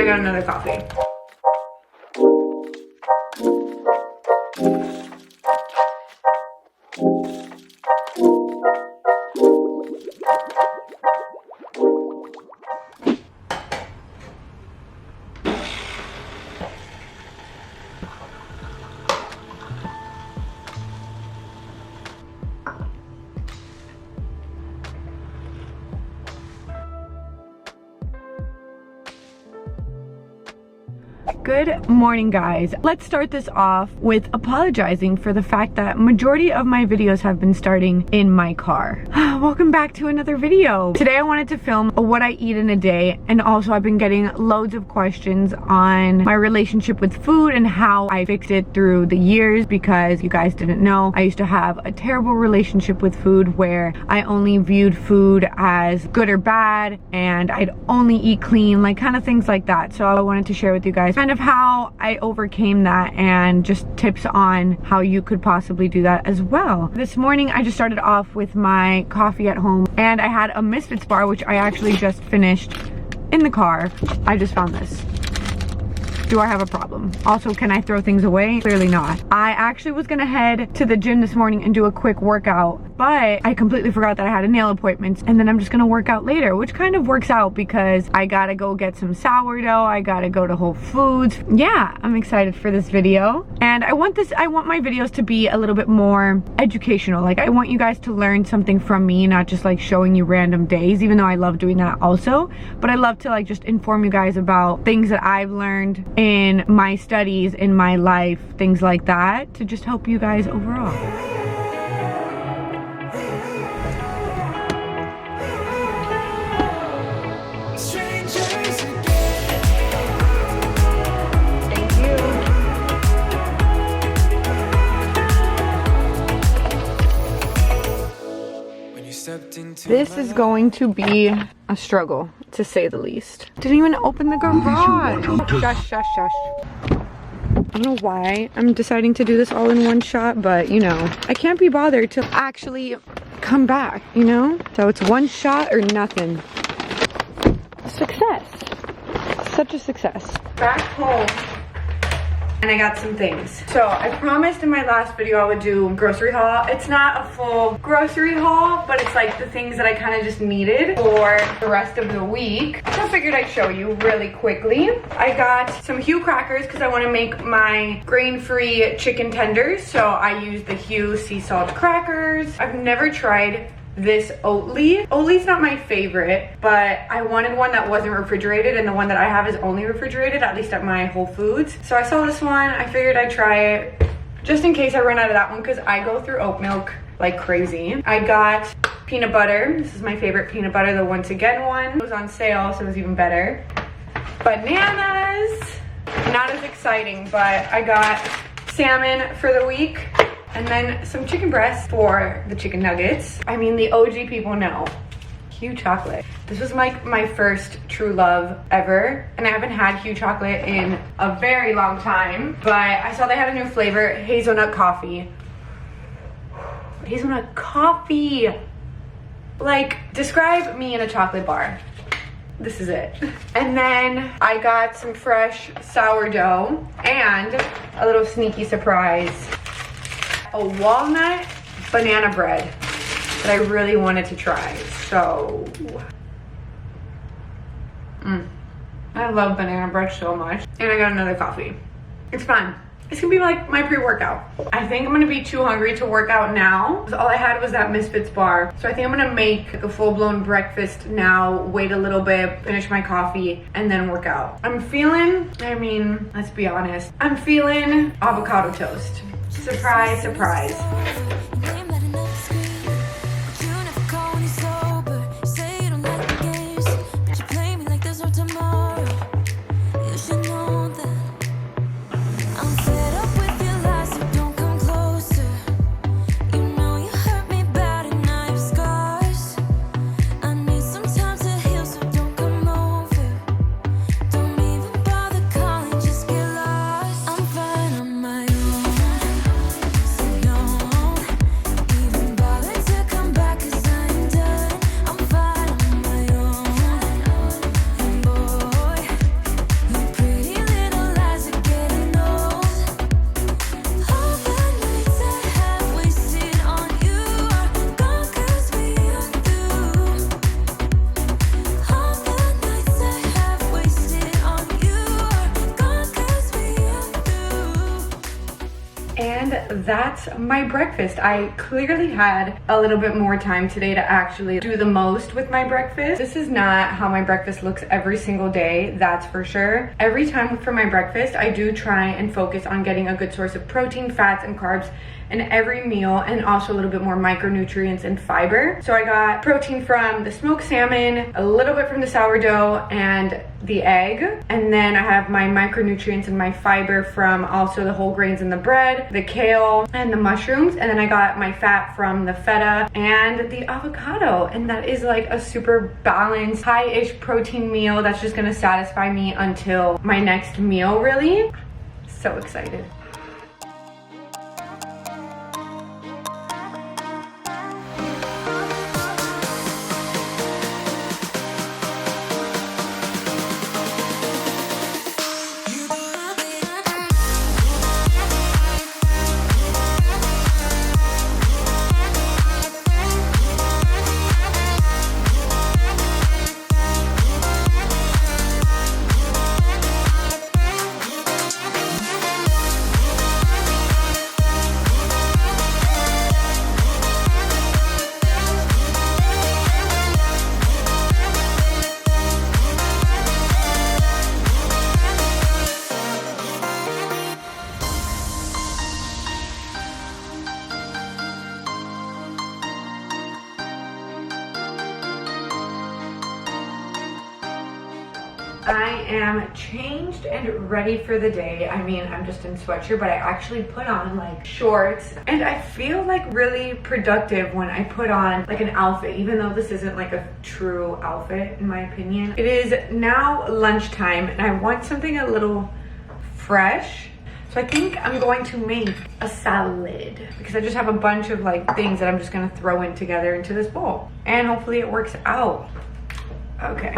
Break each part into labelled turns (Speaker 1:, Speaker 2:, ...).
Speaker 1: I got another coffee. Good morning, guys. Let's start this off with apologizing for the fact that majority of my videos have been starting in my car. Welcome back to another video. Today I wanted to film what I eat in a day, and also I've been getting loads of questions on my relationship with food and how I fixed it through the years, because you guys didn't know, I used to have a terrible relationship with food where I only viewed food as good or bad, and I'd only eat clean, like kind of things like that. So I wanted to share with you guys kind of how I overcame that and just tips on how you could possibly do that as well. This morning I just started off with my coffee at home, and I had a Misfits bar, which I actually just finished in the car. I just found this. Do I have a problem? Also, can I throw things away? Clearly not. I actually was gonna head to the gym this morning and do a quick workout, but I completely forgot that I had a nail appointment, and then I'm just gonna work out later, which kind of works out because I gotta go get some sourdough, I gotta go to Whole Foods. Yeah, I'm excited for this video. And I want my videos to be a little bit more educational. Like, I want you guys to learn something from me, not just like showing you random days, even though I love doing that also. But I love to like just inform you guys about things that I've learned in my studies, in my life, things like that, to just help you guys overall. This is going to be a struggle, to say the least. Didn't even open the garage. Shush, shush, shush. I don't know why I'm deciding to do this all in one shot, but you know, I can't be bothered to actually come back, you know? So it's one shot or nothing. Success. Such a success. Back home. And I got some things. So I promised in my last video I would do a grocery haul. It's not a full grocery haul, but it's like the things that I kind of just needed for the rest of the week. So I figured I'd show you really quickly. I got some Hue crackers because I want to make my grain-free chicken tenders. So I used the Hue sea salt crackers. I've never tried this Oatly. Oatly's not my favorite, but I wanted one that wasn't refrigerated, and the one that I have is only refrigerated, at least at my Whole Foods. So I saw this one, I figured I'd try it just in case I run out of that one, because I go through oat milk like crazy. I got peanut butter. This is my favorite peanut butter, the Once Again one. It was on sale, so it was even better. Bananas, not as exciting, but I got salmon for the week. And then some chicken breasts for the chicken nuggets. I mean, the OG people know. Hue chocolate. This was my first true love ever. And I haven't had Hue chocolate in a very long time. But I saw they had a new flavor, hazelnut coffee. Hazelnut coffee. Like, describe me in a chocolate bar. This is it. And then I got some fresh sourdough and a little sneaky surprise. A walnut banana bread that I really wanted to try. So I love banana bread so much. And I got another coffee. It's fun. It's gonna be like my pre-workout. I think I'm gonna be too hungry to work out now. All I had was that Misfits bar. So I think I'm gonna make like a full-blown breakfast now, wait a little bit, finish my coffee, and then work out. I'm feeling, I mean, let's be honest, I'm feeling avocado toast. Surprise, surprise. that's my breakfast. I clearly had a little bit more time today to actually do the most with my breakfast. This is not how my breakfast looks every single day, that's for sure. Every time for my breakfast, I do try and focus on getting a good source of protein, fats, and carbs in every meal, and also a little bit more micronutrients and fiber. So I got protein from the smoked salmon, a little bit from the sourdough, and the egg. And then I have my micronutrients and my fiber from also the whole grains in the bread, the kale, and the mushrooms. And then I got my fat from the feta and the avocado. And that is like a super balanced, high-ish protein meal that's just gonna satisfy me until my next meal, really. So excited. I am changed and ready for the day. I mean, I'm just in sweatshirt, but I actually put on like shorts, and I feel like really productive when I put on like an outfit, even though this isn't like a true outfit in my opinion. It is now lunchtime and I want something a little fresh. So I think I'm going to make a salad because I just have a bunch of like things that I'm just gonna throw in together into this bowl, and hopefully it works out. Okay.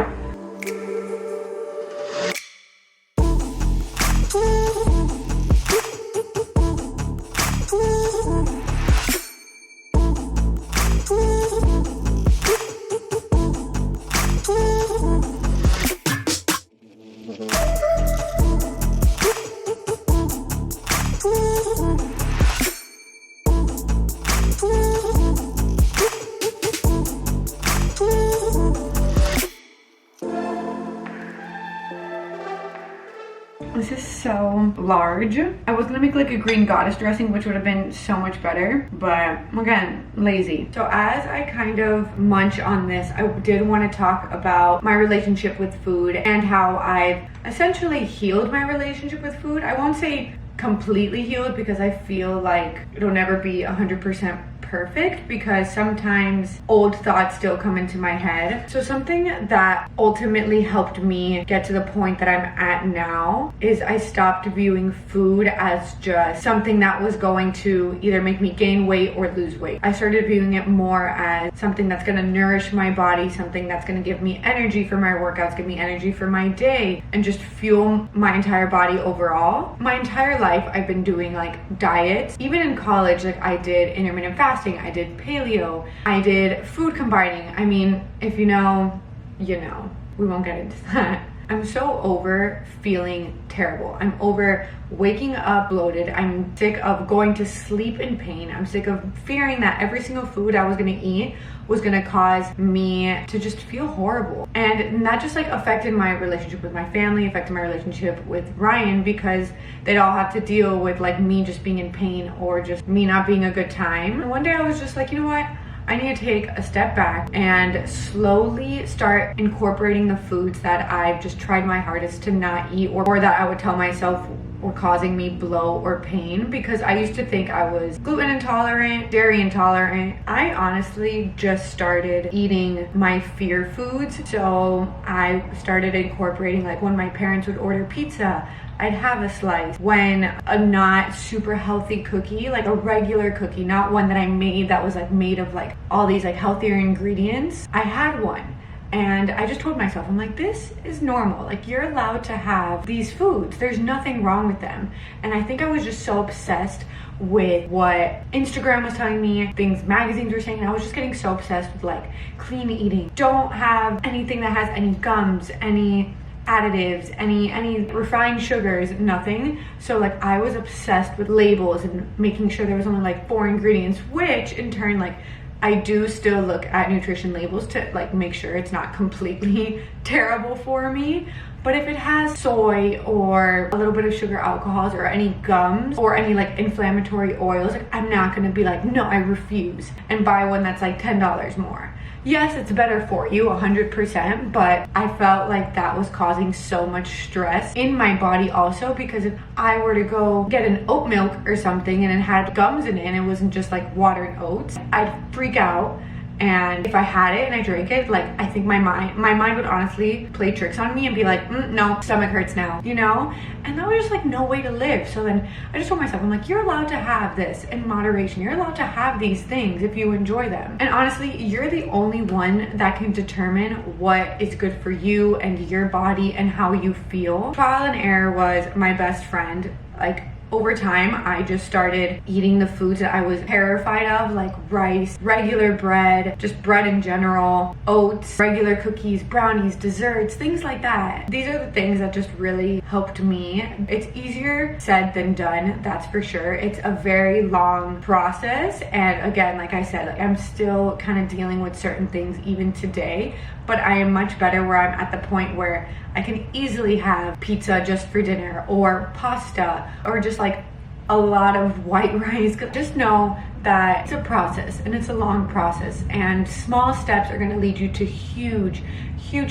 Speaker 1: This is so large. I was gonna make like a green goddess dressing, which would have been so much better, but again, lazy. So as I kind of munch on this, I did want to talk about my relationship with food and how I've essentially healed my relationship with food. I won't say completely healed because I feel like it'll never be 100% perfect because sometimes old thoughts still come into my head. So something that ultimately helped me get to the point that I'm at now is I stopped viewing food as just something that was going to either make me gain weight or lose weight. I started viewing it more as something that's going to nourish my body, something that's going to give me energy for my workouts, give me energy for my day, and just fuel my entire body overall. My entire life I've been doing like diets. Even in college, like I did intermittent fasting, I did paleo, I did food combining. I mean, if you know, you know. We won't get into that. I'm so over feeling terrible. I'm over waking up bloated. I'm sick of going to sleep in pain. I'm sick of fearing that every single food I was gonna eat was gonna cause me to just feel horrible. And that just like affected my relationship with my family, affected my relationship with Ryan, because they'd all have to deal with like me just being in pain or just me not being a good time. And one day I was just like, you know what? I need to take a step back and slowly start incorporating the foods that I've just tried my hardest to not eat, or that I would tell myself were causing me bloat or pain, because I used to think I was gluten intolerant, dairy intolerant. I honestly just started eating my fear foods. So I started incorporating, like when my parents would order pizza, I'd have a slice. When a not super healthy cookie, like a regular cookie, not one that I made that was like made of like all these like healthier ingredients, I had one. And I just told myself, I'm like, this is normal. Like, you're allowed to have these foods. There's nothing wrong with them. And I think I was just so obsessed with what Instagram was telling me, things magazines were saying, and I was just getting so obsessed with like clean eating. Don't have anything that has any gums, any additives, any refined sugars, nothing. So like I was obsessed with labels and making sure there was only like 4 ingredients, which in turn, like, I do still look at nutrition labels to like make sure it's not completely terrible for me. But if it has soy or a little bit of sugar alcohols or any gums or any like inflammatory oils, like I'm not gonna be like, no, I refuse, and buy one that's like $10 more. Yes, it's better for you 100%, but I felt like that was causing so much stress in my body also, because if I were to go get an oat milk or something and it had gums in it and it wasn't just like water and oats, I'd freak out. And if I had it and I drank it, like, I think my mind would honestly play tricks on me and be like, no, stomach hurts now, you know? And that was just like no way to live. So then I just told myself, I'm like, you're allowed to have this in moderation. You're allowed to have these things if you enjoy them. And honestly, you're the only one that can determine what is good for you and your body and how you feel. Trial and error was my best friend. Like, over time, I just started eating the foods that I was terrified of, like rice, regular bread, just bread in general, oats, regular cookies, brownies, desserts, things like that. These are the things that just really helped me. It's easier said than done, that's for sure. It's a very long process. And again, like I said, like I'm still kind of dealing with certain things even today, but I am much better where I'm at the point where I can easily have pizza just for dinner or pasta or just like a lot of white rice. Just know that it's a process and it's a long process, and small steps are going to lead you to huge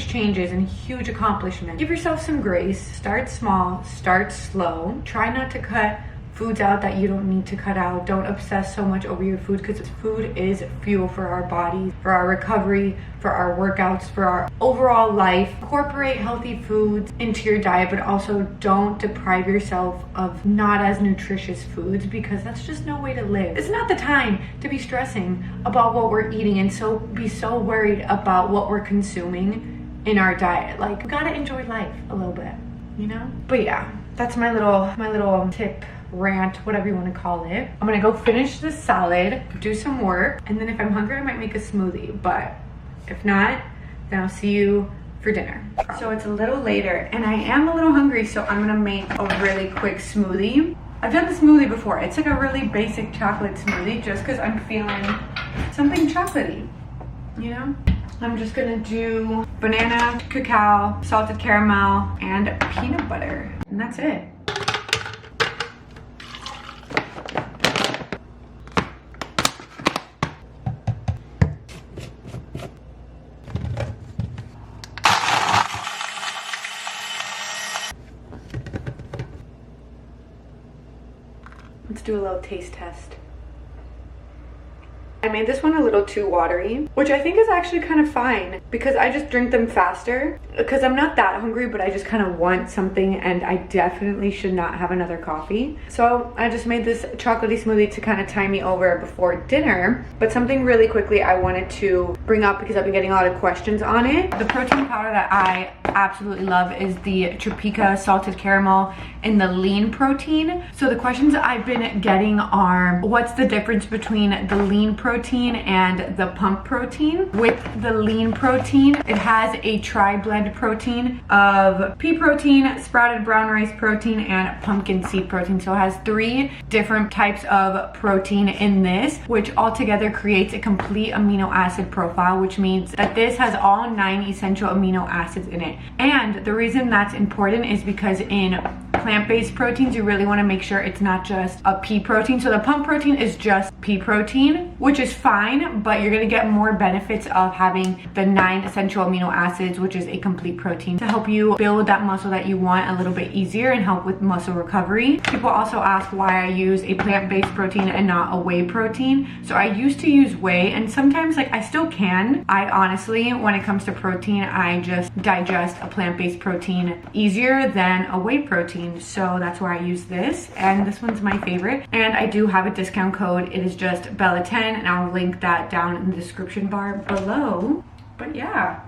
Speaker 1: changes and huge accomplishments. Give yourself some grace. Start small, start slow. Try not to cut foods out that you don't need to cut out. Don't obsess so much over your food, because food is fuel for our bodies, for our recovery, for our workouts, for our overall life. Incorporate healthy foods into your diet, but also don't deprive yourself of not as nutritious foods, because that's just no way to live. It's not the time to be stressing about what we're eating and be so worried about what we're consuming in our diet. Like, we gotta enjoy life a little bit, you know? But yeah, that's my little tip, rant, whatever you want to call it. I'm gonna go finish this salad, do some work, and then if I'm hungry I might make a smoothie, but if not, then I'll see you for dinner. So it's a little later and I am a little hungry, so I'm gonna make a really quick smoothie. I've done the smoothie before. It's like a really basic chocolate smoothie just because I'm feeling something chocolatey, you know? I'm just gonna do banana, cacao, salted caramel, and peanut butter, and that's it. Let's do a little taste test. I made this one a little too watery, which I think is actually kind of fine because I just drink them faster because I'm not that hungry, but I just kind of want something and I definitely should not have another coffee. So I just made this chocolatey smoothie to kind of tie me over before dinner. But something really quickly I wanted to bring up because I've been getting a lot of questions on it. The protein powder that I absolutely love is the Tropica salted caramel in the lean protein. So the questions I've been getting are, what's the difference between the lean protein and the pump protein? With the lean protein, it has a tri-blend protein of pea protein, sprouted brown rice protein, and pumpkin seed protein. So it has 3 different types of protein in this, which altogether creates a complete amino acid profile, which means that this has all 9 essential amino acids in it. And the reason that's important is because in plant-based proteins, you really want to make sure it's not just a pea protein. So the pump protein is just pea protein, which is fine, but you're going to get more benefits of having the 9 essential amino acids, which is a complete protein, to help you build that muscle that you want a little bit easier and help with muscle recovery. People also ask why I use a plant-based protein and not a whey protein. So I used to use whey, and sometimes like I still can. I honestly, when it comes to protein, I just digest a plant-based protein easier than a whey protein. So that's why I use this, and this one's my favorite. And I do have a discount code. It is just Bella10, and I'll link that down in the description bar below. But yeah.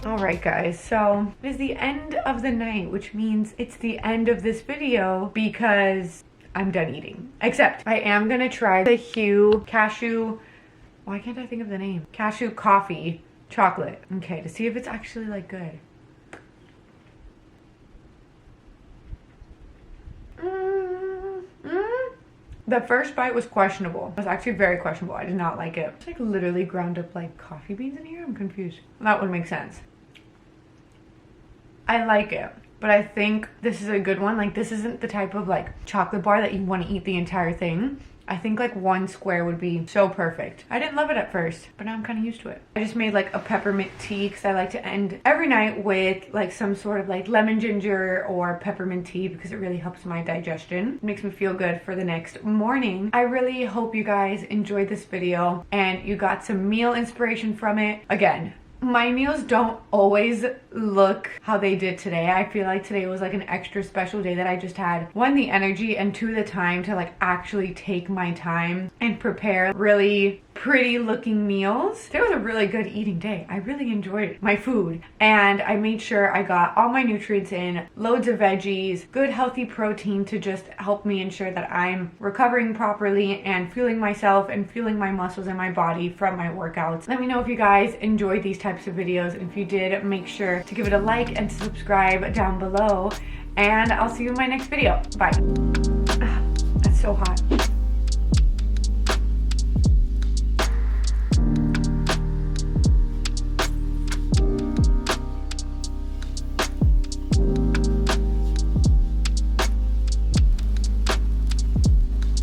Speaker 1: All right, guys, so it is the end of the night, which means it's the end of this video because I'm done eating. Except I am gonna try the Hue cashew, why can't I think of the name? Cashew coffee chocolate. Okay, to see if it's actually like good. The first bite was questionable. It was actually very questionable. I did not like it. It's like literally ground up like coffee beans in here. I'm confused. That would make sense. I like it, but I think this is a good one. Like, this isn't the type of like chocolate bar that you want to eat the entire thing. I think like one square would be so perfect. I didn't love it at first, but now I'm kind of used to it. I just made like a peppermint tea because I like to end every night with like some sort of like lemon ginger or peppermint tea because it really helps my digestion. It makes me feel good for the next morning. I really hope you guys enjoyed this video and you got some meal inspiration from it. Again, my meals don't always look how they did today. I feel like today was like an extra special day that I just had, one, the energy, and two, the time to like actually take my time and prepare really pretty looking meals. Today was a really good eating day. I really enjoyed my food and I made sure I got all my nutrients in, loads of veggies, good healthy protein to just help me ensure that I'm recovering properly and fueling myself and fueling my muscles in my body from my workouts. Let me know if you guys enjoyed these types of videos, and if you did, make sure to give it a like and subscribe down below, and I'll see you in my next video. Bye. That's so hot.